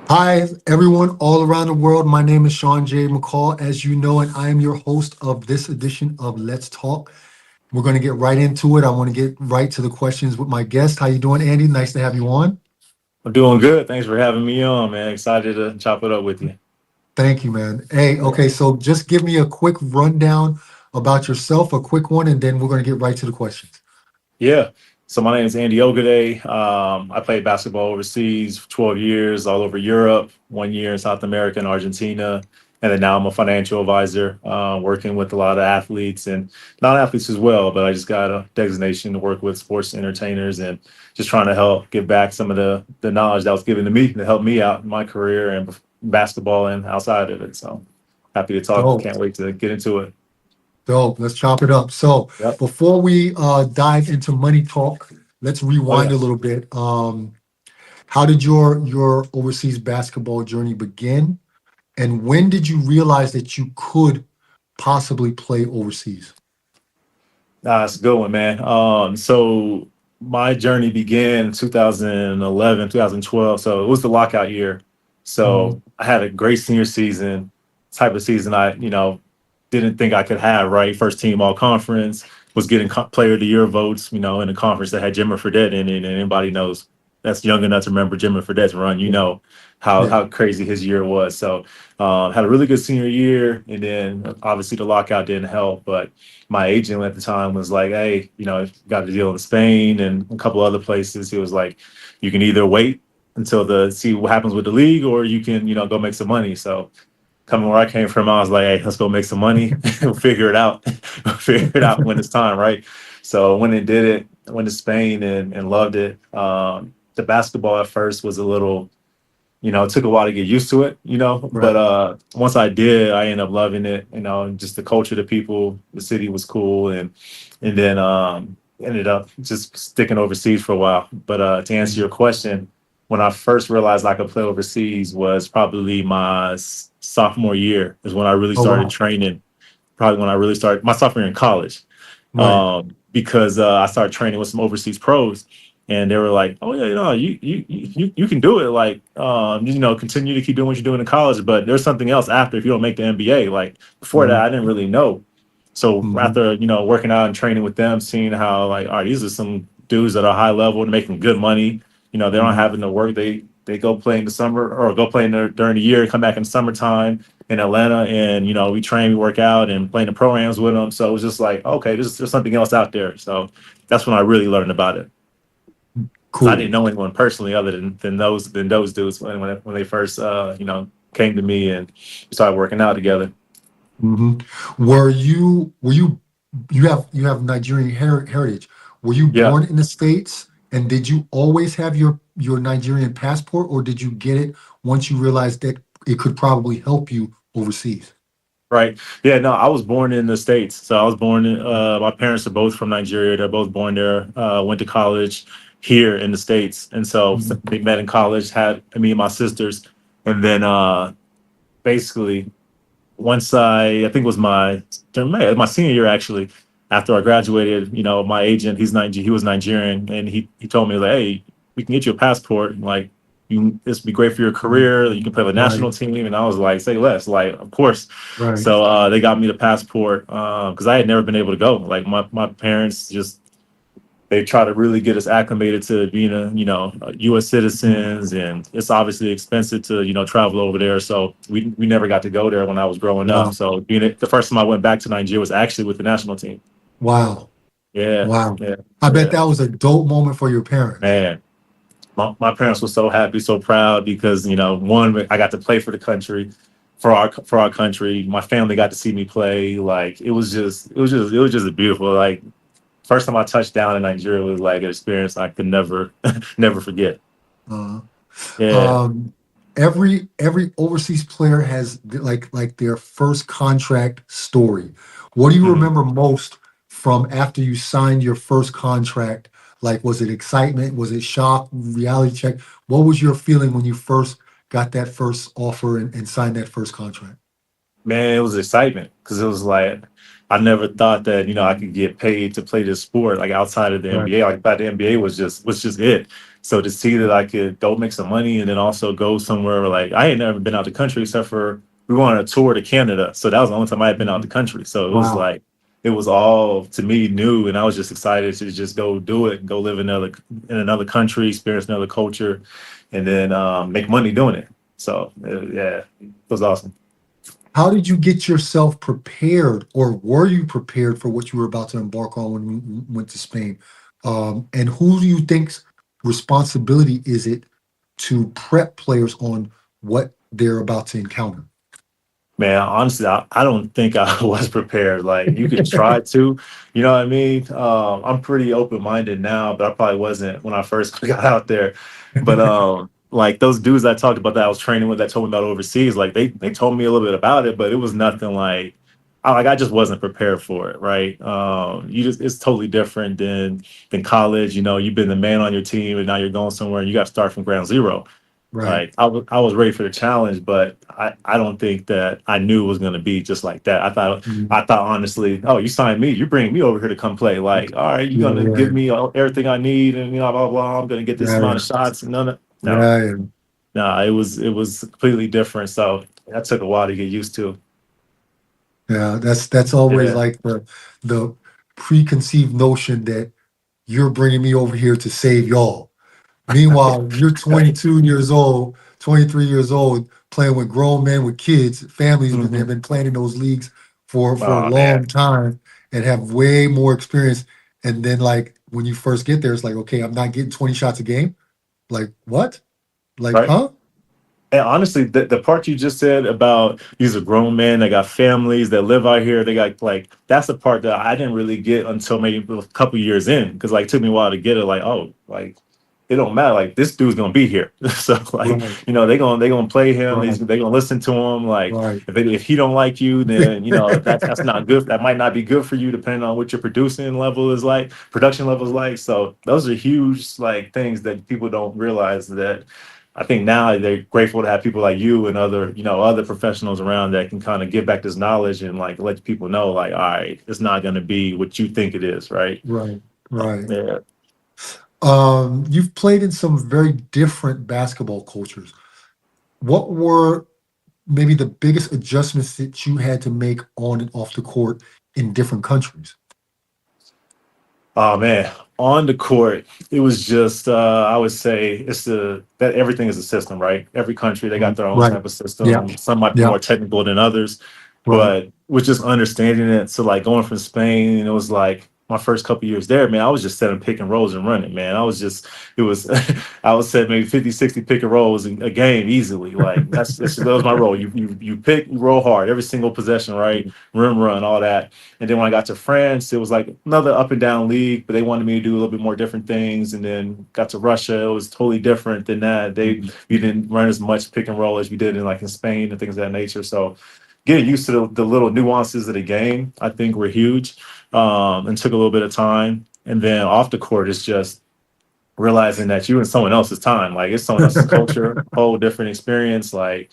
Hi, everyone all around the world. My name is Sean McCaw, as you know, and I am your host of this edition of Let's Talk. We're going to get right into it. I want to get right to the questions with my guest. How you doing, Andy? Nice to have you on. I'm doing good. Thanks for having me on, man. Excited to chop it up with you. Thank you, man. Hey, Yeah. okay, so just give me a quick rundown about yourself, a quick one, and then we're going to get right to the questions. Yeah. So my name is Andy Ogide. I played basketball overseas for 12 years, all over Europe, 1 year in South America and Argentina. And then now I'm a financial advisor, working with a lot of athletes and non-athletes as well. But I just got a designation to work with sports entertainers and just trying to help give back some of the knowledge that was given to me to help me out in my career and basketball and outside of it. So happy to talk. Dope, Can't wait to get into it. dope. Let's chop it up. So Yep. before we dive into money talk, let's Oh rewind yeah. a little bit. How did your overseas basketball journey begin? And when did you realize that you could possibly play overseas? That's a good one, man. So my journey began in 2011, 2012. So it was the lockout year. Mm, So I had a great senior season, type of season I, didn't think I could have, right? First team all conference, was getting player of the year votes, in a conference that had Jimmer Fredette in it. And anybody knows that's young enough to remember Jimmer Fredette's run, how yeah. crazy his year was. So had a really good senior year. And then obviously the lockout didn't help. But my agent at the time was like, hey, got a deal in Spain and a couple other places. He was like, you can either wait until the see what happens with the league, or you can, go make some money. So coming where I came from, I was like, hey, let's go make some money. We'll figure it out. We'll figure it out when it's time, right? So when it did it, I went to Spain and loved it. The basketball at first was a little, it took a while to get used to it, Right. but once I did, I ended up loving it, and just the culture, the people, the city was cool, and then ended up just sticking overseas for a while. But to answer your Mm, question, when I first realized I could play overseas was probably my sophomore year is when I really oh started wow. training. Probably when I really started my sophomore year in college, Right. because I started training with some overseas pros, and they were like, "Oh yeah, you can do it. Like, continue to keep doing what you're doing in college, but there's something else after if you don't make the NBA." Like before that, Mm, I didn't really know. So hmm. after working out and training with them, seeing how like, all right, these are some dudes that are high level and making good money. They're not Hmm. having to work. They go play in the summer or go play during the year, come back in the summertime in Atlanta, and we train, we work out, and play in the programs with them. So it was just like, okay, there's something else out there. So that's when I really learned about it, because I didn't Cool. know anyone personally other than those dudes when they first came to me and we started working out together. Hmm. Were you Nigerian heritage? Were you Yeah. born in the States, and did you always have your Nigerian passport, or did you get it once you realized that it could probably help you overseas? Right. Yeah, no, I was born in the States. So I was born in, my parents are both from Nigeria. They're both born there, went to college here in the States. And so Mhm. they met in college, had me and my sisters. And then basically, once I think it was my senior year actually, after I graduated, my agent, he was Nigerian, and he told me like, hey, we can get you a passport, and like this would be great for your career. You can play with the Right. national team, and I was like, say less, like of course. Right. So they got me the passport because I had never been able to go. Like my parents just they try to really get us acclimated to being U.S. Mhm. citizens, and it's obviously expensive to travel over there. So we never got to go there when I was growing up. Wow. So the first time I went back to Nigeria was actually with the national team. Wow. Yeah, Wow. yeah, I bet yeah. that was a dope moment for your parents. Man, my parents were so happy, so proud because one, I got to play for the country, for our country. My family got to see me play. Like it was just a beautiful, like, first time I touched down in Nigeria was like an experience I could never never forget. Uh, Yeah. um, every overseas player has like their first contract story. What do you Mhm. remember most from after you signed your first contract? Like, was it excitement? Was it shock? Reality check? What was your feeling when you first got that first offer and signed that first contract? Man, it was excitement because it was like I never thought that I could get paid to play this sport like outside of the Right. NBA. Like I thought the NBA was just it. So to see that I could go make some money and then also go somewhere, like I ain't never been out the country except for we went on a tour to Canada. So that was the only time I had been out the Mhm. country. So it was Wow. like it was all to me new, and I was just excited to just go do it and go live in another country, experience another culture, and then make money doing it. So yeah, it was awesome. How did you get yourself prepared, or were you prepared for what you were about to embark on when you went to Spain? And who do you think's responsibility is it to prep players on what they're about to encounter? Man, honestly, I don't think I was prepared. Like you could try to, you know what I mean? I'm pretty open-minded now, but I probably wasn't when I first got out there. But like those dudes I talked about that I was training with that told me about overseas, like they told me a little bit about it, but it was nothing like I just wasn't prepared for it, right? You just it's totally different than college. You know, you've been the man on your team and now you're going somewhere and you got to start from ground zero. Right. Like I was ready for the challenge, but I don't think that I knew it was going to be just like that. Mhm. I thought honestly, oh, you signed me, you bring me over here to come play. Like, all right, you're Yeah, gonna give yeah, me everything I need, and blah blah blah. I'm gonna get this amount yeah, of shots. And no, yeah, yeah. no. It was completely different. So that took a while to get used to. Yeah, that's always Yeah. like the preconceived notion that you're bringing me over here to save y'all. Meanwhile, you're 22 years old, 23 years old, playing with grown men with kids, families that have Hmm. been playing in those leagues for a Oh man. long time and have way more experience. And then like when you first get there, it's like, okay, I'm not getting 20 shots a game. Like what? Like, Right. huh? And honestly, the part you just said about these are grown men, they got families that live out here, they got like that's the part that I didn't really get until maybe a couple years in, because like it took me a while to get it. Like, oh, like it don't matter. Like this dude's gonna be here, so like Right, they gonna play him. right, They gonna listen to him. Like right. if he don't like you, then that's not good. That might not be good for you, depending on what your production level is like. So those are huge like things that people don't realize that I think now they're grateful to have people like you and other professionals around that can kind of give back this knowledge and like let people know, like, all right, it's not going to be what you think it is, right? Right, right. Yeah. You've played in some very different basketball cultures. What were maybe the biggest adjustments that you had to make on and off the court in different countries? Oh man, on the court, it was just I would say it's the that everything is a system, right? Every country they got their own Right. type of Yeah. system. Some might be Yeah. more technical than others, Right. but with just understanding it. So like going from Spain, it was like my first couple years there, man, I was just setting pick and rolls and running, man. It was I would set maybe 50, 60 pick and rolls in a game easily. Like that was my role. You pick, you roll hard every single possession, right? Rim run, all that. And then when I got to France, it was like another up and down league, but they wanted me to do a little bit more different things. And then got to Russia, it was totally different than that. We didn't run as much pick and roll as we did in Spain and things of that nature. So getting used to the little nuances of the game, I think were huge, and took a little bit of time. And then off the court, it's just realizing that you're in someone else's time, like it's someone else's culture, whole different experience. Like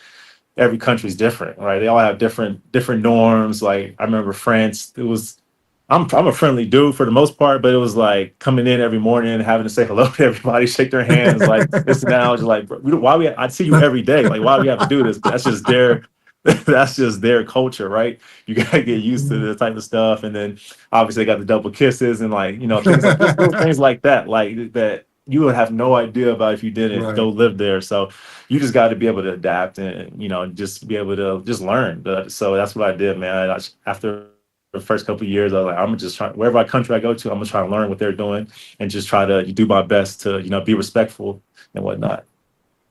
every country's different, right? They all have different norms. Like I remember France, it was I'm a friendly dude for the most part, but it was like coming in every morning, having to say hello to everybody, shake their hands, like this and that. I was just like, why we? I see you every day. Like, why do we have to do this? But that's just their, that's just their culture, right? You gotta get used to the type of stuff, and then obviously they got the double kisses and like things like just little things like that, like that you would have no idea about if you didn't Right. go live there. So you just got to be able to adapt and just be able to just learn. So that's what I did, man. After the first couple of years, I was like, I'm gonna just try wherever country I go to, I'm gonna try to learn what they're doing and just try to do my best to be respectful and whatnot.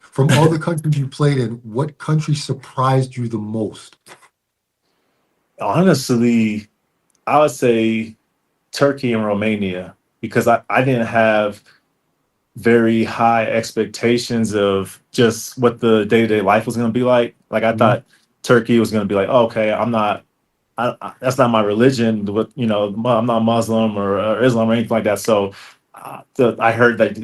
From all the countries you played in, what country surprised you the most? Honestly, I would say Turkey and Romania because I didn't have very high expectations of just what the day-to-day life was going to be like. Like I Mhm. thought Turkey was going to be like, oh, okay, that's not my religion. I'm not Muslim or Islam or anything like that. So I heard that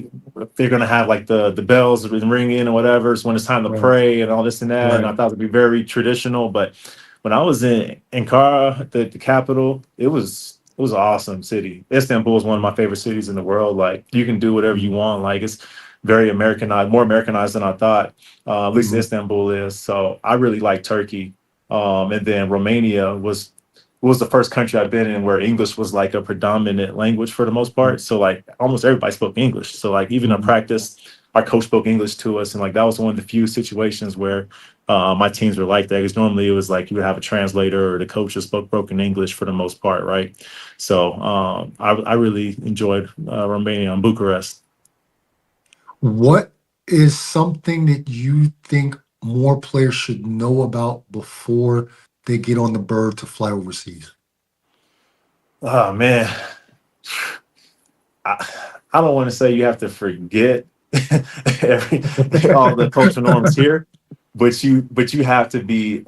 they're going to have like the bells ringing or whatever. It's when it's time to Right. pray and all this and that. And Right. I thought it would be very traditional. But when I was in Ankara, the capital, it was an awesome city. Istanbul is one of my favorite cities in the world. Like you can do whatever you Mhm. want. Like very Americanized, more Americanized than I thought. At least Mhm. Istanbul is. So I really like Turkey. And then Romania was the first country I've been in where English was like a predominant language for the most part. So like almost everybody spoke English. So like even in Mhm. practice, our coach spoke English to us, and like that was one of the few situations where my teams were like that. Because normally it was like you would have a translator or the coach just spoke broken English for the most part, right? So I really enjoyed Romania and Bucharest. What is something that you think more players should know about before they get on the bird to fly overseas? Oh man, I, I don't want to say you have to forget every all the cultural norms here, but you have to be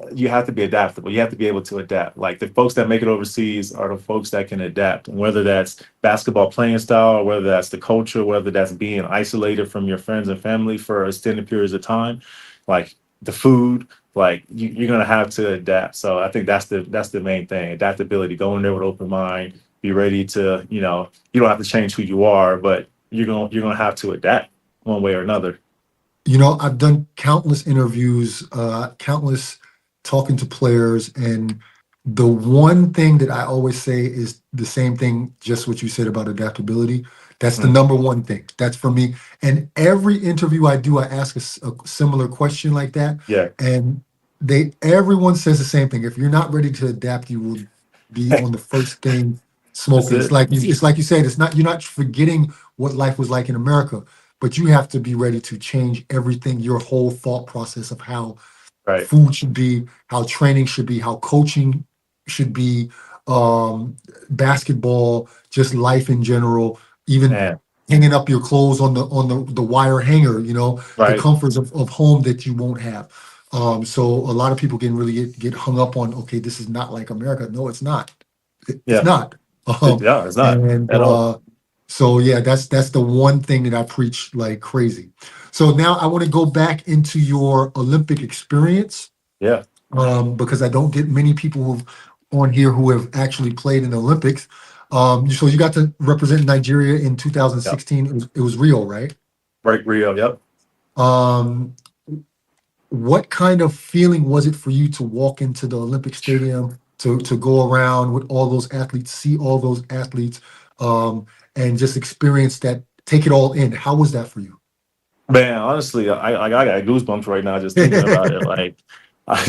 adaptable. You have to be able to adapt. Like the folks that make it overseas are the folks that can adapt, and whether that's basketball playing style, or whether that's the culture, whether that's being isolated from your friends and family for extended periods of time, like the food. Like you're gonna have to adapt. So I think that's the main thing. Adaptability. Go in there with open mind. Be ready to, you don't have to change who you are, but you're gonna have to adapt one way or another. I've done countless interviews, countless talking to players, and the one thing that I always say is the same thing, just what you said about adaptability. That's the Mm, number one thing. That's for me. And every interview I do, I ask a similar question like that, yeah, and everyone says the same thing. If you're not ready to adapt, you will be on the first thing that's smoking. It's it. like you said. It's not, you're not forgetting what life was like in America, but you have to be ready to change everything, your whole thought process of how Right. food should be, how training should be, how coaching should be, um, basketball, just life in general, even Man. hanging up your clothes on the wire hanger, the Right. comforts of home that you won't have. So a lot of people can really get hung up on, okay, this is not like America. No, it's not. It's Yeah. not. Um, Yeah. It's not and at all. so yeah, that's the one thing that I preach like crazy. So now I want to go back into your Olympic experience, Yeah. because I don't get many people who've on here who have actually played in the Olympics. So you got to represent Nigeria in Yep. 2016. It was Rio, right? Right. Rio. Yep. Um, what kind of feeling was it for you to walk into the Olympic Stadium, to go around with all those athletes, see all those athletes, um, and just experience that, take it all in? How was that for you? Man, honestly, I got goosebumps right now just thinking about it. Like,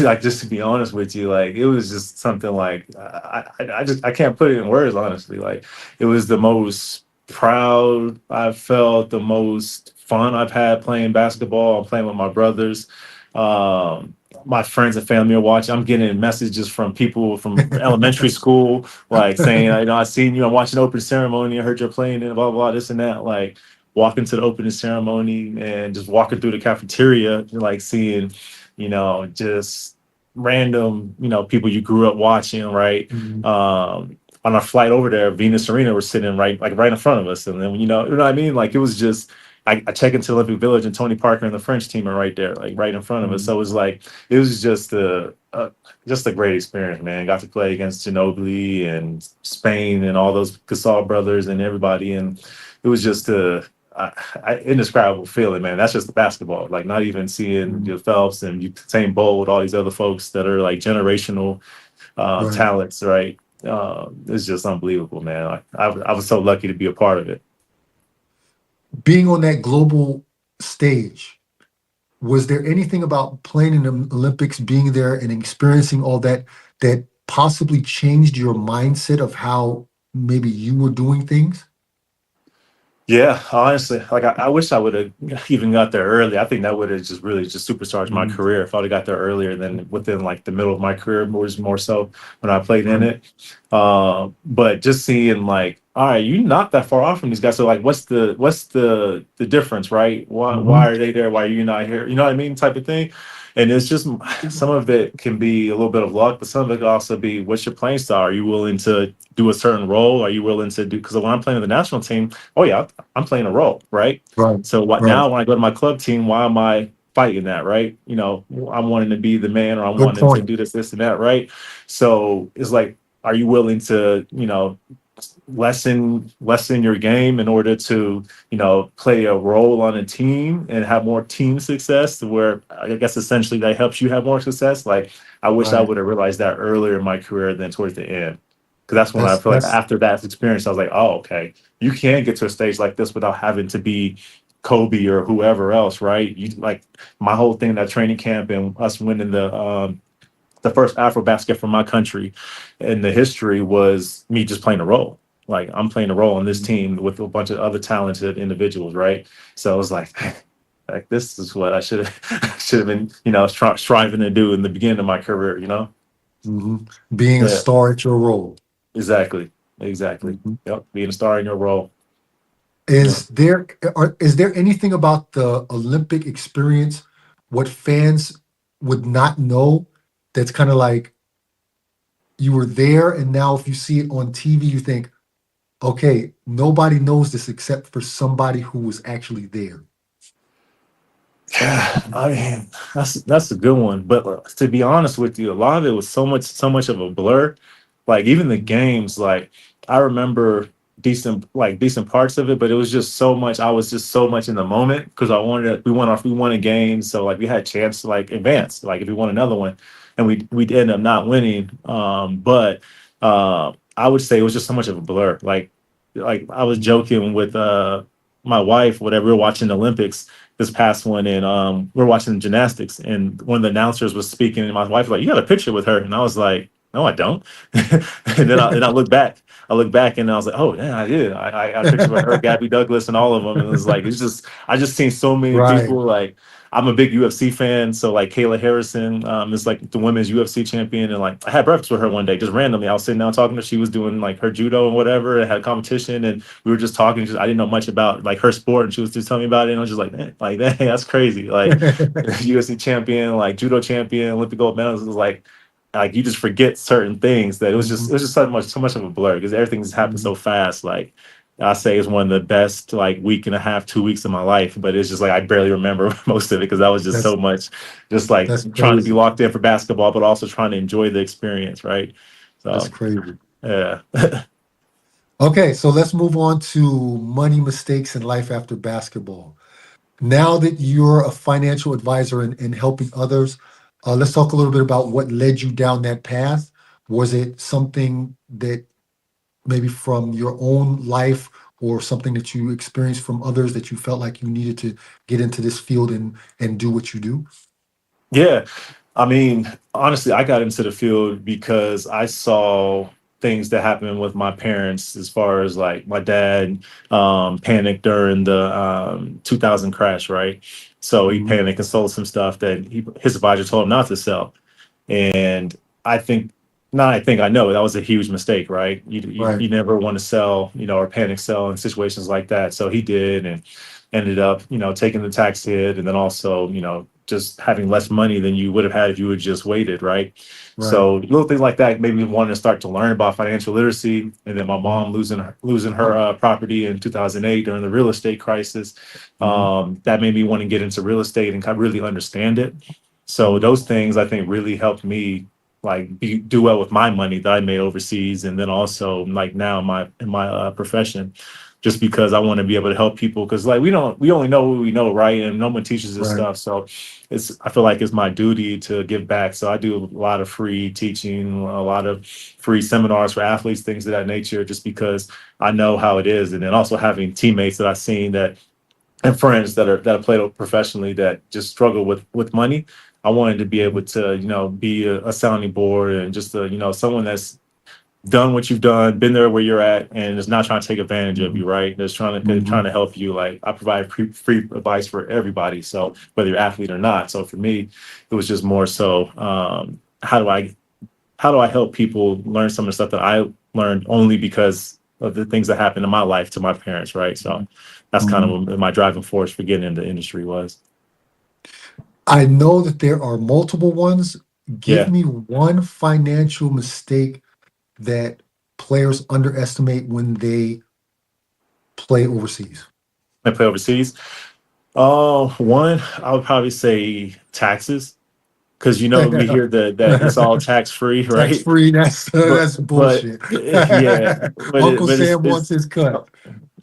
like just to be honest with you, like it was just something like I can't put it in words. Honestly, like it was the most proud I've felt, the most fun I've had playing basketball. I'm playing with my brothers. Um, my friends and family are watching. I'm getting messages from people from elementary school, like saying, I seen you. I'm watching open ceremony. I heard you're playing and blah blah this and that. Like walking to the opening ceremony and just walking through the cafeteria, like seeing, just random, people you grew up watching, right? Mhm. On our flight over there, Venus Arena was sitting right in front of us. And then, you know what I mean? Like it was just, I check into Olympic Village and Tony Parker and the French team are right there, like right in front of us. Mhm. So it was like, it was just a great experience, man. Got to play against Ginobili and Spain and all those Gasol brothers and everybody. And it was just indescribable feeling, man. That's just the basketball. Like not even seeing Mhm. the Phelps and Usain Bolt, all these other folks that are like generational Right. talents, right? It's just unbelievable, man. I was so lucky to be a part of it. Being on that global stage, was there anything about playing in the Olympics, being there and experiencing all that, that possibly changed your mindset of how maybe you were doing things? Yeah, honestly, like I wish I would have even got there early. I think that would have just really just supercharged my Mhm. career if I'd have got there earlier than within like the middle of my career, more so when I played in Right. it. But just seeing like, all right, you're not that far off from these guys. So like, what's the difference, right? Why Mhm. are they there? Why are you not here? You know what I mean, type of thing. And it's just some of it can be a little bit of luck, but some of it can also be what's your playing style? Are you willing to do a certain role? Are you willing to do? Because when I'm playing in the national team, oh yeah, I'm playing a role, right? Right. So what Right. now when I go to my club team, why am I fighting that, right? I'm wanting to be the man or I'm Good wanting to point. do this and that, right? So it's like, are you willing to, lessen your game in order to, play a role on a team and have more team success, to where I guess essentially that helps you have more success. Like, I wish I Right. would have realized that earlier in my career than towards the end. Because that's when I feel like That's after that experience, I was like, oh, okay, you can get to a stage like this without having to be Kobe or whoever else, right? You like my whole thing, that training camp and us winning the first Afro basket from my country in the history was me just playing a role. Like, I'm playing a role on this team with a bunch of other talented individuals, right? So I was like this is what I should have been, striving to do in the beginning of my career. mhm. Being a Yeah, star at your role. exactly, exactly. Mhm. Yep, being a star in your role. Yeah. Is there anything about the Olympic experience what fans would not know that's kind of like you were there and now if you see it on TV you think, okay, nobody knows this except for somebody who was actually there. Yeah, I mean, that's a good one. But to be honest with you, a lot of it was so much of a blur. Like, even the games, like, I remember decent parts of it, but it was just so much. I was just so much in the moment because we won a game, so like we had a chance to like advance. Like, if we won another one, and we end up not winning. But I would say it was just so much of a blur. Like I was joking with my wife, whatever, we were watching the Olympics this past one, and we're watching gymnastics, and one of the announcers was speaking, and my wife was like, "You got a picture with her?" And I was like, "No, I don't." And then I look back. I look back and I was like, "Oh, yeah, I did. I got a picture with her, Gabby Douglas, and all of them." And it was like, I just seen so many Right. people. Like, I'm a big UFC fan, so like Kayla Harrison is like the women's UFC champion, and like I had breakfast with her one day, just randomly. I was sitting down talking to her. She was doing like her judo and whatever, and had a competition, and we were just talking. I didn't know much about like her sport, and she was just telling me about it, and I was just like, man, like, dang, that's crazy. Like, UFC champion, like judo champion, Olympic gold medalist. It was like you just forget certain things, that Mhm, it was just so much of a blur because everything's happened mhm. so fast. Like, I say it's one of the best like week and a half, 2 weeks of my life, but it's just like I barely remember most of it because I was just That's so much, just like that's trying to be crazy. locked in for basketball, but also trying to enjoy the experience, right? That's So crazy. yeah. Okay, so let's move on to money mistakes in life after basketball. Now that you're a financial advisor and helping others, let's talk a little bit about what led you down that path. Was it something that maybe from your own life or something that you experienced from others that you felt like you needed to get into this field and do what you do? Yeah. I mean, honestly, I got into the field because I saw things that happened with my parents, as far as like my dad panicked during the 2000 crash, right? So he Mhm. panicked and sold some stuff that his advisor told him not to sell. And I think, not I think, I know that was a huge mistake, right? Right, You never want to sell, or panic sell in situations like that. So he did, and ended up, taking the tax hit, and then also, just having less money than you would have had if you had just waited, right? right. So little things like that made me want to start to learn about financial literacy. And then my mom Mhm, losing her property in 2008 during the real estate crisis, mhm, that made me want to get into real estate and kind of really understand it. So mhm, those things I think really helped me like do well with my money that I made overseas, and then also like now in my profession, just because I want to be able to help people, because like we only know what we know, right? And no one teaches this right. stuff, so I feel like it's my duty to give back. So I do a lot of free teaching, a lot of free seminars for athletes, things of that nature, just because I know how it is, and then also having teammates that I've seen that, and friends that have played professionally, that just struggle with money. I wanted to be able Mhm, to, be a sounding board, and just someone that's done what you've done, been there where you're at, and is not trying to take advantage of mhm, you, right? That's trying mhm, to help you. Like, I provide free advice for everybody, so whether you're athlete or not. So for me, it was just more so, how do I help people learn some of the stuff that I learned only because of the things that happened in my life to my parents, right? So that's kind of mhm. what my driving force for getting into the industry was. I know that there are multiple ones. Give Yeah, me one financial mistake that players underestimate when they play overseas. I play overseas. One, I would probably say taxes, because we hear that it's all tax free, Tax right? free. But That's bullshit. yeah, Uncle but Sam wants it's his cut.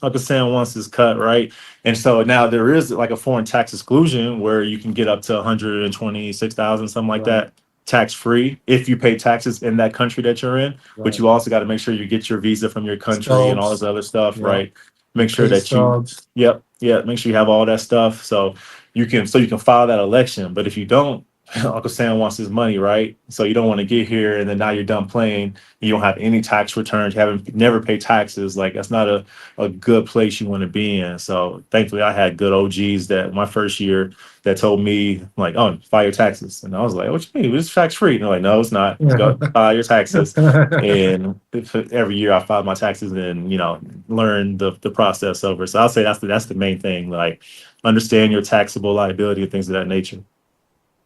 Uncle Sam wants his cut, right? And so now there is like a foreign tax exclusion where you can get up to 126,000, something like Right, that, tax free if you pay taxes in that country that you're in. But right. you also got to make sure you get your visa from your country and all this Stubs. other stuff, Yeah. right? Your Make sure pay that you, stubs. yep, yeah, make sure you have all that stuff so you can file that election. But if you don't, Uncle Sam wants his money, right? So you don't want to get here and then now you're done playing. You don't have any tax returns. You haven't never paid taxes. Like that's not a good place you want to be in. So thankfully, I had good OGs that my first year that told me like, "Oh, file your taxes," and I was like, "What you mean? It's tax free?" And they're like, "No, it's not. Just go file your taxes." And every year I filed my taxes and learn the process over. So I'll say that's the main thing. Like understand your taxable liability and things of that nature.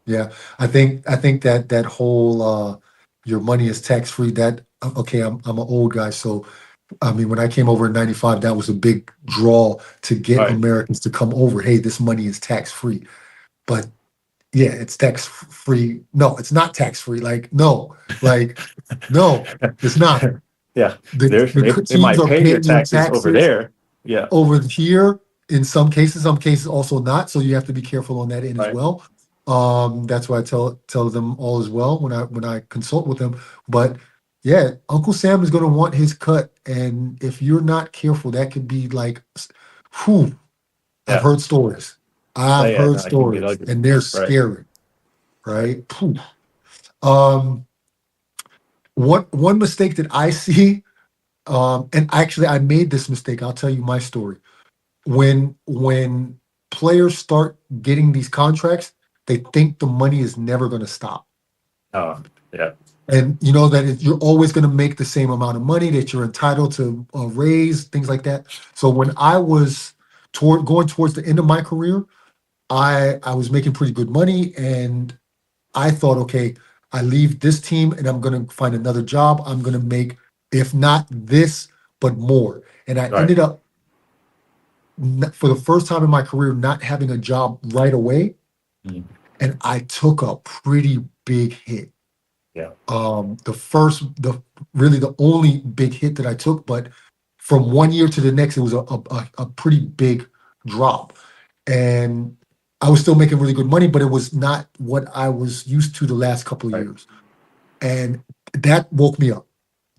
Yeah, I think that whole your money is tax free. That okay, I'm an old guy, so I mean when I came over in '95, that was a big draw to get Right. Americans to come over. Hey, this money is tax free. But yeah, it's tax free. No, it's not tax free. Like no, it's not. Yeah, The they teams might are pay your paying you taxes over taxes there. Yeah. over here in some cases also not. So you have to be careful on that end as Right. well. That's why I tell them all as well when I consult with them. But yeah, Uncle Sam is going to want his cut, and if you're not careful, that could be like, whew, I've Yeah. heard stories. I've Yeah. heard No, it can get stories, ugly. and they're Right. scary, Right. right? Phew. Um, one mistake that I see, and actually I made this mistake. I'll tell you my story. When players start getting these contracts, they think the money is never going to stop. Oh, yeah. And you know that you're always going to make the same amount of money, that you're entitled to a raise, things like that. So when I was going towards the end of my career, I was making pretty good money, and I thought, okay, I leave this team and I'm going to find another job. I'm going to make, if not this, but more. And I Right. ended up, for the first time in my career, not having a job right away, Mhm. and I took a pretty big hit. Yeah. The really the only big hit that I took, but from one year to the next, it was a pretty big drop. And I was still making really good money, but it was not what I was used to the last couple of Right. years. And that woke me up.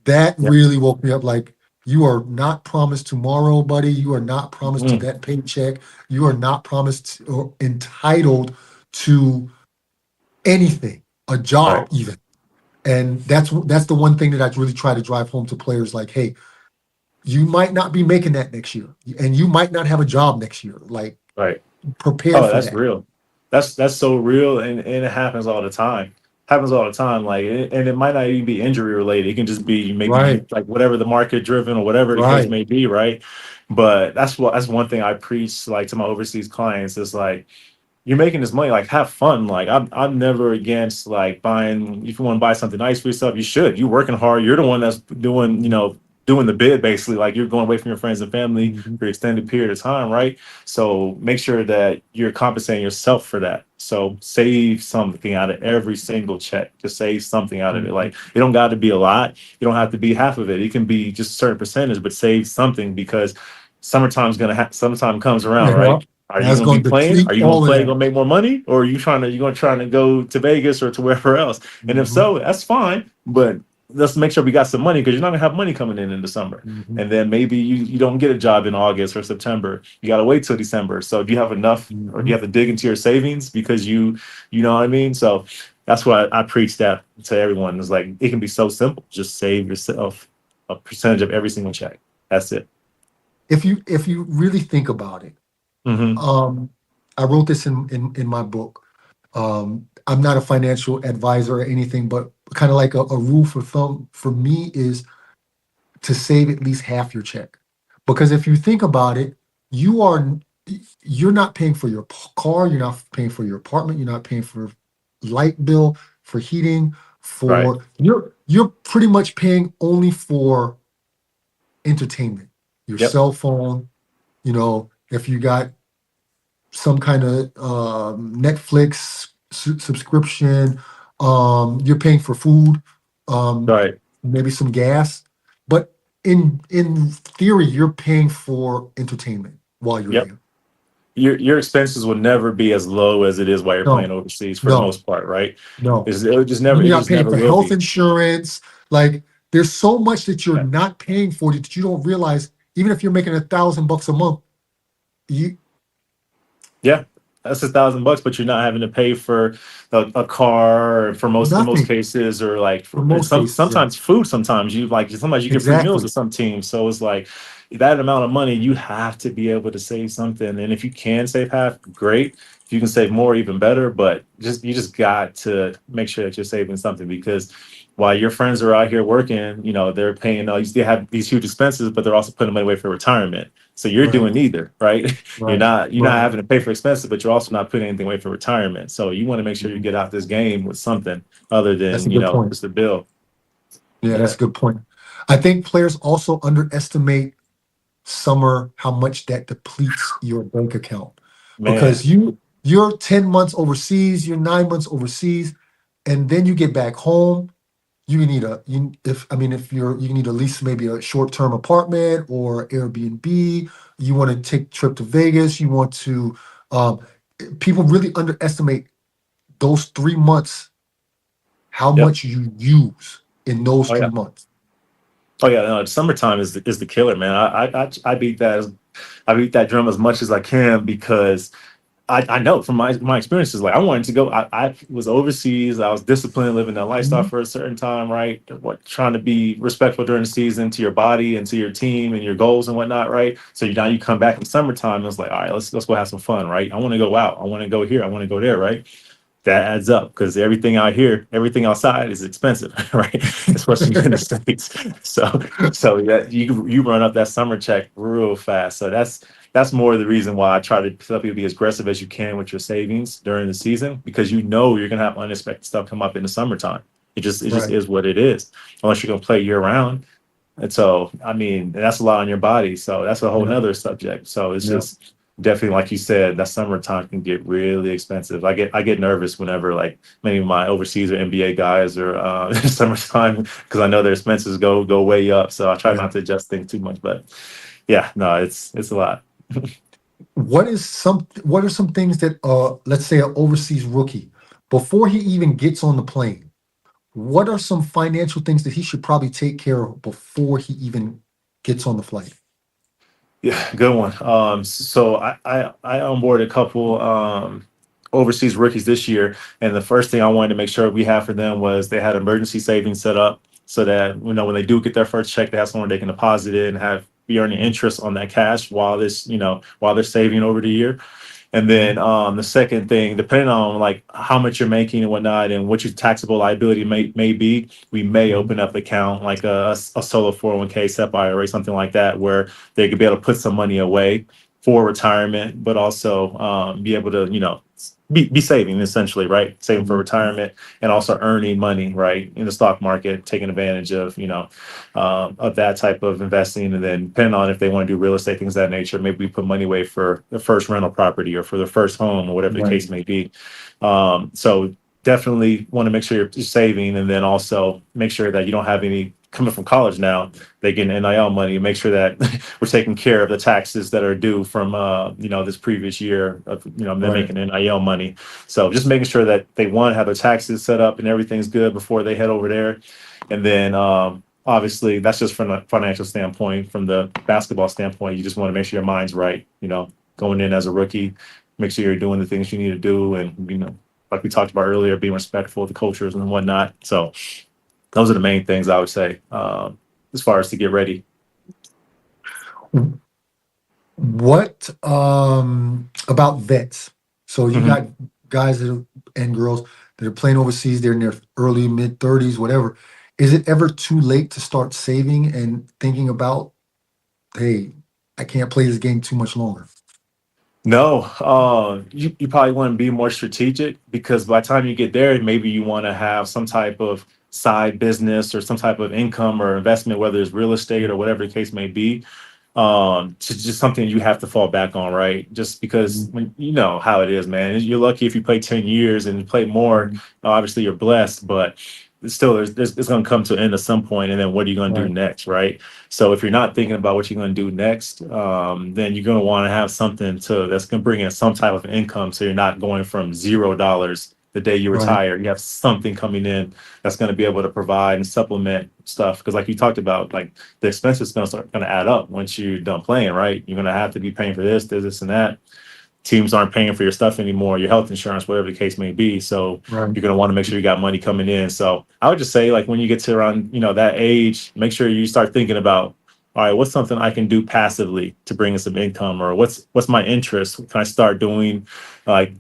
That Yeah. really woke me up. Like, you are not promised tomorrow, buddy. You are not promised to Mhm. that paycheck. You are not promised or entitled to anything, a Right. job even. And that's the one thing that I really try to drive home to players. Like, hey, you might not be making that next year, and you might not have a job next year. Like, Right. prepare Oh, for that's that. real. That's so real, and it happens all the time. Happens all the time. Like, and it might not even be injury related. It can just be maybe you Right, like whatever the market driven or whatever the case right. may be, right? But that's one thing I preach like to my overseas clients is like you're making this money, like have fun. Like I'm never against like buying. If you want to buy something nice for yourself, you should. You're working hard. You're the one that's doing the bid basically. Like you're going away from your friends and family Mhm, for an extended period of time, right? So make sure that you're compensating yourself for that. So save something out of every single check. Just save something out of it. mhm. Like it don't got to be a lot. You don't have to be half of it. It can be just a certain percentage, but save something because summertime comes around, Yeah, right? Are you that's going to going be to playing? deplete Are you going to all of play, that. going to make more money, or are you trying to go to Vegas or to wherever else? And if Mhm, so, that's fine. But let's make sure we got some money because you're not going to have money coming in the summer. mhm, And then maybe you don't get a job in August or September. You got to wait till December. So do you have enough, or do you mhm. have to dig into your savings because you know what I mean? So that's why I preach that to everyone. It's like it can be so simple. Just save yourself a percentage of every single check. That's it. If you really think about it, Hmm. um, I wrote this in my book. I'm not a financial advisor or anything, but kind of like a rule for thumb for me is to save at least half your check. Because if you think about it, you are you're not paying for your car, you're not paying for your apartment, you're not paying for light bill, for heating, Right. for you're pretty much paying only for entertainment. Your Yep. cell phone, if you got some kind of Netflix subscription. You're paying for food, um, Right. maybe some gas, but in theory, you're paying for entertainment while you're Yep. there. Your expenses will never be as low as it is while you're playing No, overseas for the no, most part, right? no. It You're not just paying never for will health be. insurance. Like there's so much that you're Yeah. not paying for that you don't realize. Even if you're making $1,000 a month, you Yeah, that's $1,000, but you're not having to pay for a car for most in most nothing cases, or like for and most cases. Yeah, sometimes food. Sometimes you get free meals exactly. at some teams. So it's like that amount of money you have to be able to save something. And if you can save half, great. If you can save more, even better. But you just got to make sure that you're saving something, because while your friends are out here working, they're paying all these, they have these huge expenses, but they're also putting money away for retirement. So you're Right, doing neither, right? You're right, not right. having to pay for expenses, but you're also not putting anything away for retirement. So you want to make sure you Mhm. get out this game with something other That's a than, good point. just a bill. Yeah, that's Yeah, a good point. I think players also underestimate summer how much that depletes your bank account man. because you're 10 months overseas, you're 9 months overseas, and then you get back home. You need a you if I mean if you need at least maybe a short-term apartment or Airbnb. You want to take a trip to Vegas. You want to um, people really underestimate those 3 months, how Yep. much you use in those Oh three yeah. months. Oh yeah. No, summertime is the killer, man. I beat I beat that drum as much as I can, because I know from my experiences, like I wanted to go. I was overseas. I was disciplined, living that lifestyle Mhm. for a certain time, right? Trying to be respectful during the season to your body and to your team and your goals and whatnot, right? So now you come back in summertime, and it's like, all right, let's go have some fun, right? I want to go out. I want to go here. I want to go there, right? That adds up, because everything out here, everything outside is expensive, right? Especially in the States. So yeah, you run up that summer check real fast. So that's more of the reason why I try to tell people to be as aggressive as you can with your savings during the season, because you're gonna have unexpected stuff come up in the summertime. It just Right. is what it is, unless you're gonna play year round. And so, I mean, that's a lot on your body. So that's a whole Yeah. nother subject. So it's Yeah. just definitely, like you said, that summertime can get really expensive. I get nervous whenever, like, many of my overseas or NBA guys are summertime, because I know their expenses go way up. So I try Yeah. not to adjust things too much. But yeah, no, it's a lot. What are some things that let's say an overseas rookie, before he even gets on the plane, what are some financial things that he should probably take care of before he even gets on the flight? Yeah, good one. So I onboarded a couple overseas rookies this year, and the first thing I wanted to make sure we had for them was they had emergency savings set up, so that when they do get their first check, they have somewhere they can deposit it and have be earning Mhm. interest on that cash while they're saving over the year. And then Mhm. the second thing, depending on like how much you're making and whatnot, and what your taxable liability may be, we may Mhm. open up an account like a solo 401k, SEP IRA, something like that, where they could be able to put some money away for retirement, but also be able to be saving, essentially, right? Saving for Mhm. retirement, and also earning money, right, in the stock market, taking advantage of that type of investing. And then depending on if they want to do real estate, things of that nature, maybe we put money away for the first rental property or for the first home or whatever the Right. case may be. So definitely want to make sure you're saving, and then also make sure that you don't have any coming from college now. They get NIL money, and make sure that we're taking care of the taxes that are due from this previous year of them Right. making NIL money. So just making sure that they have their taxes set up and everything's good before they head over there. And then obviously that's just from a financial standpoint. From the basketball standpoint, you just want to make sure your mind's right, going in as a rookie. Make sure you're doing the things you need to do, and like we talked about earlier, being respectful of the cultures and whatnot. So those are the main things I would say, as far as to get ready. What about vets? So you Mhm. got guys and girls that are playing overseas, they're in their early mid 30s, whatever. Is it ever too late to start saving and thinking about, hey, I can't play this game too much longer? No, you probably want to be more strategic, because by the time you get there, maybe you want to have some type of side business or some type of income or investment, whether it's real estate or whatever the case may be. to just something you have to fall back on, right? Just because when you know how it is, man. You're lucky if you play 10 years and you play more. Obviously, you're blessed, but still, it's going to come to an end at some point. And then what are you going to do Right. next, right? So if you're not thinking about what you're going to do next, then you're going to want to have something that's going to bring in some type of income. So you're not going from $0 the day you Right. retire. You have something coming in that's going to be able to provide and supplement stuff. Because like you talked about, like the expenses going to start going to add up once you're done playing, right? You're going to have to be paying for this, and that. Teams aren't paying for your stuff anymore, your health insurance, whatever the case may be. So Right. you're going to want to make sure you got money coming in. So I would just say, like, when you get to around, that age, make sure you start thinking about, all right, what's something I can do passively to bring in some income, or what's my interest? What can I start doing? Like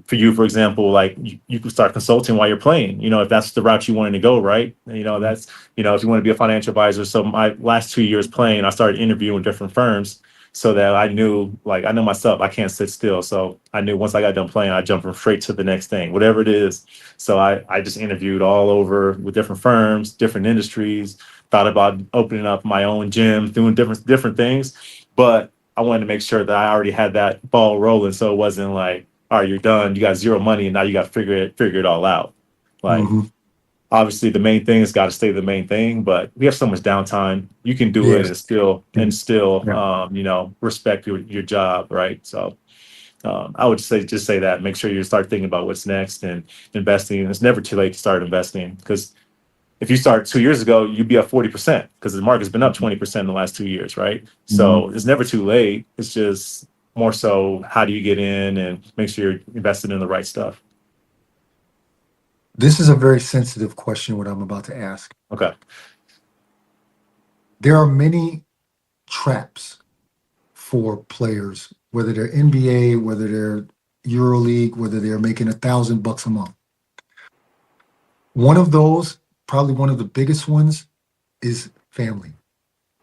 for you, for example, like you can start consulting while you're playing, if that's the route you wanted to go, right? That's, if you want to be a financial advisor. So my last 2 years playing, I started interviewing with different firms so that I knew, like, I know myself, I can't sit still. So I knew once I got done playing, I jumped from straight to the next thing, whatever it is. So I just interviewed all over with different firms, different industries, thought about opening up my own gym, doing different things. But I wanted to make sure that I already had that ball rolling. So it wasn't like, all right, you're done. You got zero money and now you got to figure it all out. Like, Mm-hmm. obviously the main thing has got to stay the main thing, but we have so much downtime. You can do it Yes. and still Yeah. respect your job, right? So I would just say that make sure you start thinking about what's next and investing. It's never too late to start investing, because if you start 2 years ago, you'd be up 40% because the market's been up 20% in the last 2 years, right? Mhm. So it's never too late. It's just more so, how do you get in and make sure you're invested in the right stuff? This is a very sensitive question, what I'm about to ask. Okay. There are many traps for players, whether they're NBA, whether they're EuroLeague, whether they're making $1,000 a month. One of those, probably one of the biggest ones, is family.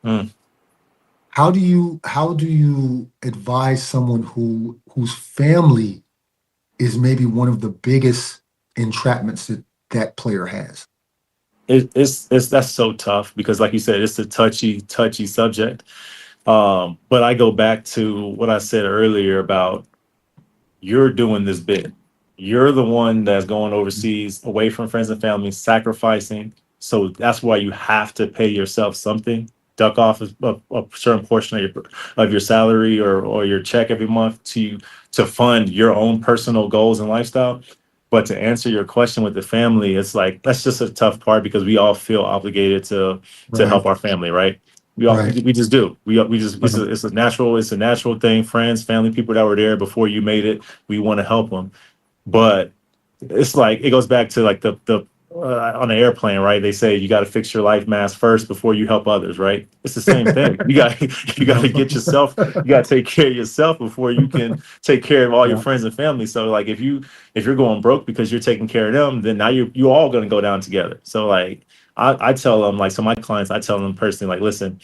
Mm. How do you advise someone whose family is maybe one of the biggest entrapments that player has? It's that's so tough because, like you said, it's a touchy subject. But I go back to what I said earlier about, you're doing this bit. You're the one that's going overseas, away from friends and family, sacrificing. So that's why you have to pay yourself something. Duck off a certain portion of your salary, or your check every month to fund your own personal goals and lifestyle. But to answer your question with the family, it's like that's just a tough part, because we all feel obligated to Right. help our family, right? Right. We just do. We just Right. it's a natural thing. Friends, family, people that were there before you made it, we want to help them. But it's like, it goes back to like the on an airplane, right? They say you got to fix your life mask first before you help others, right? It's the same thing. You got to get yourself, you got to take care of yourself before you can take care of all your Yeah. friends and family. So like, if you're going broke because you're taking care of them, then now you all going to go down together. So like, I tell them, like, so my clients, I tell them personally, like, listen,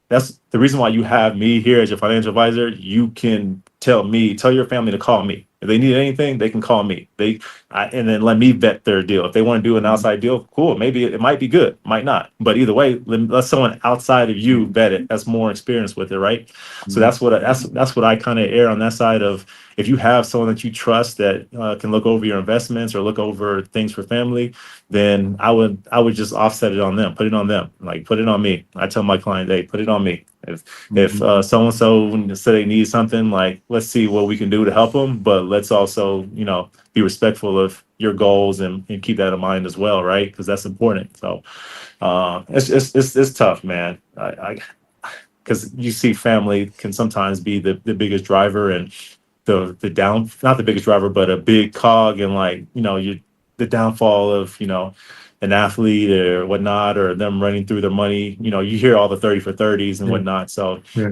that's the reason why you have me here as your financial advisor. You can tell your family to call me. If they need anything, they can call me. And then let me vet their deal. If they want to do an outside deal, cool. Maybe it might be good, might not. But either way, let someone outside of you vet it. That's more experience with it, right? So that's what I kind of err on that side of. If you have someone that you trust that can look over your investments or look over things for family, then I would just offset it on them, put it on them, like, put it on me. I tell my client, hey, put it on me. If so and so say they need something, like, let's see what we can do to help them, but let's also be respectful of your goals, and keep that in mind as well, right? Because that's important. So it's tough, man. I Because you see, family can sometimes be the biggest driver, and the down not the biggest driver, but a big cog, and like, the downfall of an athlete or whatnot, or them running through their money. You hear all the 30 for 30s and Yeah. whatnot. So Yeah.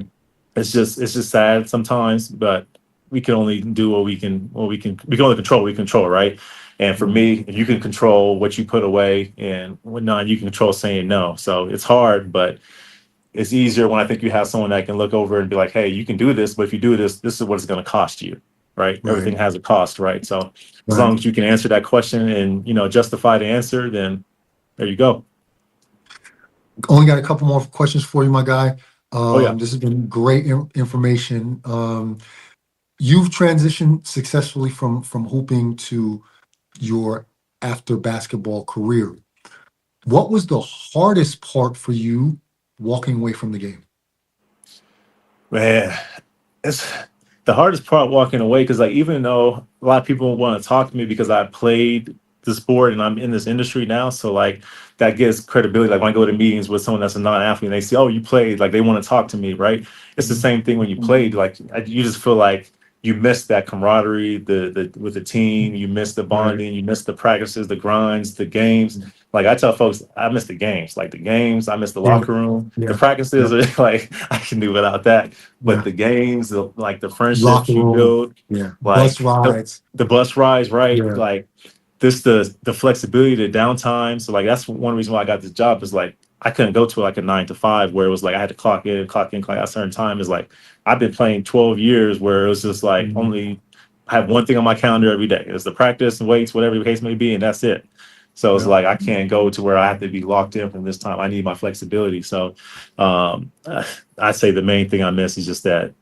it's just sad sometimes, but we can only do we can only control what we control, right? And for me, if you can control what you put away and whatnot, you can control saying no. So it's hard, but it's easier when I think you have someone that can look over and be like, hey, you can do this, but if you do this, this is what it's going to cost you, right? Right. Everything has a cost, right? So as long Right. as you can answer that question and justify the answer, then there you go. Only got a couple more questions for you, my guy. Oh yeah. This has been great information. You've transitioned successfully from hooping to your after basketball career. What was the hardest part for you walking away from the game? Man, it's the hardest part walking away because like even though a lot of people want to talk to me because I played the sport and I'm in this industry now, so like that gives credibility. Like when I go to meetings with someone that's a non-athlete and they see, oh, you played, like they want to talk to me, right? It's the same thing when you played. Like you just feel like you miss that camaraderie, the with the team, you miss the Right. bonding, you miss the practices, the grinds, the games. Like I tell folks, I miss the games, like the games, I miss the Yeah. locker room. The Yeah. practices Yeah. are like I can do without that. But Yeah. the games, like the friendships Locker you room. build, Yeah. Bus like rides. the bus rides, right? Yeah. Like this, the flexibility, the downtime. So like that's one reason why I got this job is like I couldn't go to like a 9 to 5 where it was like I had to clock in, clock out a certain time. Is like I've been playing 12 years where it was just like Mhm. only I have one thing on my calendar every day. It's the practice and weights, whatever the case may be, and that's it. So it's Yeah. like I can't go to where I have to be locked in from this time. I need my flexibility. So um, I say the main thing I miss is just that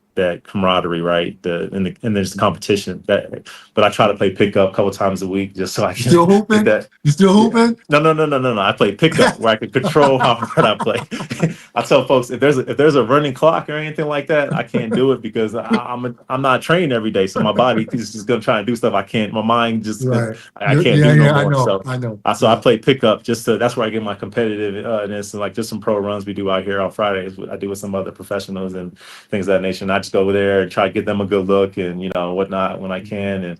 camaraderie, right? And there's the competition. But I try to play pickup a couple times a week just so I You can still get hooping? that. You still Yeah. hooping? No. I play pickup where I can control how hard I play. I tell folks if there's a running clock or anything like that, I can't do it because I'm not trained every day. So my body is just gonna try and do stuff I can't. My mind just Right. I can't Yeah, do no yeah, I more. know. So I know. so I Yeah. play pickup just to that's where I get my competitiveness and like just some pro runs we do out here on Fridays. I do with some other professionals and things of that nature. And I just go over there and try to get them a good look and whatnot when I can. And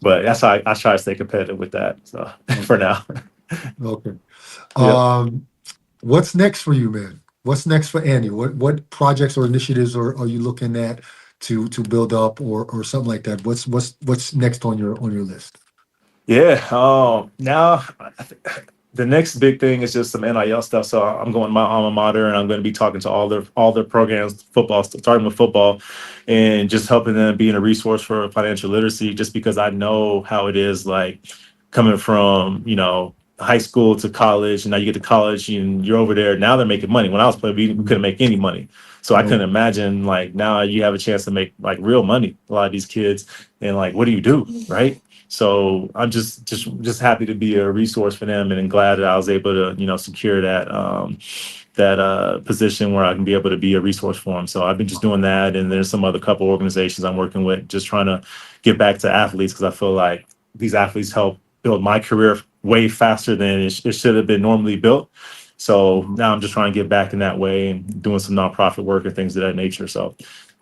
but that's how I try to stay competitive with that. So for Okay. now. Okay. Yep. Um, what's next for you, man? What's next for Andy? What projects or initiatives are you looking at to build up or something like that? What's next on your list? Yeah. Now the next big thing is just some NIL stuff. So I'm going to my alma mater and I'm going to be talking to all their programs, football, starting with football, and just helping them being a resource for financial literacy. Just because I know how it is, like coming from high school to college, and now you get to college and you're over there. Now they're making money. When I was playing, we couldn't make any money. So I couldn't No. imagine like now you have a chance to make like real money. A lot of these kids, and like, what do you do, right? So I'm just happy to be a resource for them, and glad that I was able to secure that position where I can be able to be a resource for them. So I've been just doing that, and there's some other couple organizations I'm working with, just trying to get back to athletes because I feel like these athletes help build my career way faster than it should have been normally built. So now I'm just trying to get back in that way and doing some nonprofit work and things of that nature. So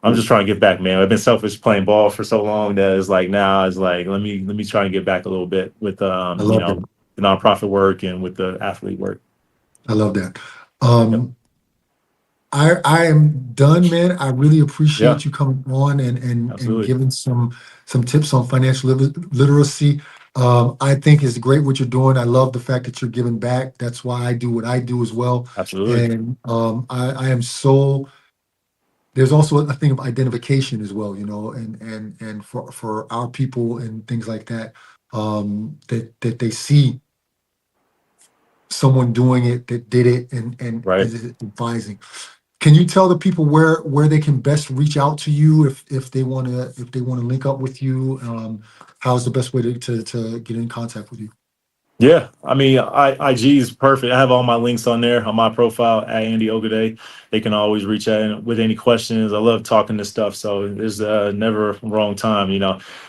I'm just trying to get back, man. I've been selfish playing ball for so long that it's like now it's like let me try and get back a little bit with I love that. the nonprofit work and with the athlete work. I love that. Yep. Um, I am done, man. I really Yeah, appreciate you coming on and absolutely. giving some tips on financial literacy. I think it's great what you're doing. I love the fact that you're giving back. That's why I do what I do as well. Absolutely. And I am so. There's also a thing of identification as well, and for our people and things like that, that they see someone doing it that did it and Right. is advising. Can you tell the people where they can best reach out to you if they want to link up with you? How's the best way to get in contact with you? Yeah, I mean, IG is perfect. I have all my links on there on my profile at Andy Ogide. They can always reach out with any questions. I love talking this stuff, so there's never a wrong time.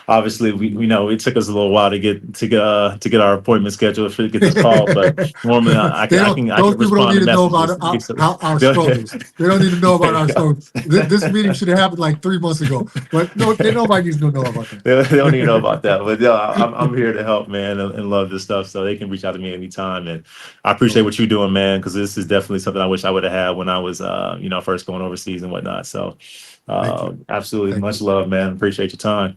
Obviously we know it took us a little while to get our appointment scheduled to get this call, but normally I They can I don't. can I Those can people don't respond need to to know about messages. how our There struggles. They don't need to know about our you go. struggles. This meeting should have happened like 3 months ago, but no, nobody needs to know about that. They don't even know about that, but yeah, I'm here to help, man, and love this stuff. So they can reach out to me anytime, and I appreciate Okay, what you're doing, man, because this is definitely something I wish I would have had when I was, first going overseas and whatnot. So, thank you, absolutely, thank much you. love, man. Appreciate your time.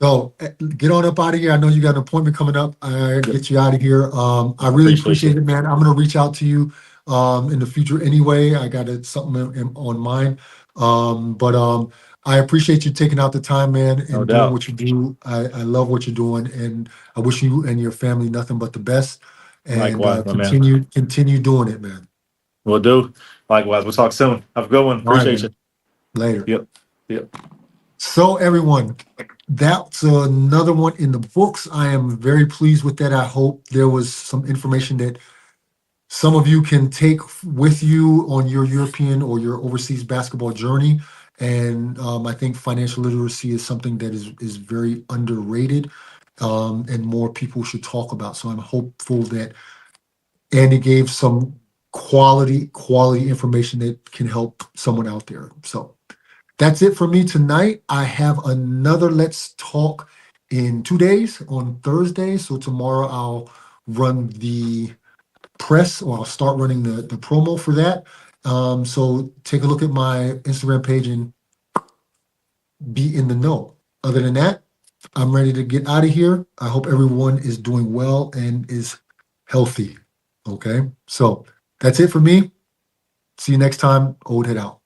So get on up out of here. I know you got an appointment coming up. I Yep, get you out of here. I I really appreciate appreciate you. it, man. I'm gonna reach out to you in the future anyway. I got something on mind. But I appreciate you taking out the time, man, No and doing doubt. what you do. I love what you're doing, and I wish you and your family nothing but the best. And Likewise, my man. continue doing it, man. We'll do. Likewise. We'll talk soon. Have a good one. All right, Appreciate you. man. Later. Yep. Yep. So everyone, that's another one in the books. I am very pleased with that. I hope there was some information that some of you can take with you on your European or your overseas basketball journey. And I think financial literacy is something that is very underrated, and more people should talk about. So I'm hopeful that Andy gave some quality information that can help someone out there. So that's it for me tonight. I have another Let's Talk in 2 days on Thursday. So tomorrow I'll run the press, or I'll start running the promo for that. So take a look at my Instagram page and be in the know. Other than that, I'm ready to get out of here. I hope everyone is doing well and is healthy. Okay. So that's it for me. See you next time. Old Head out.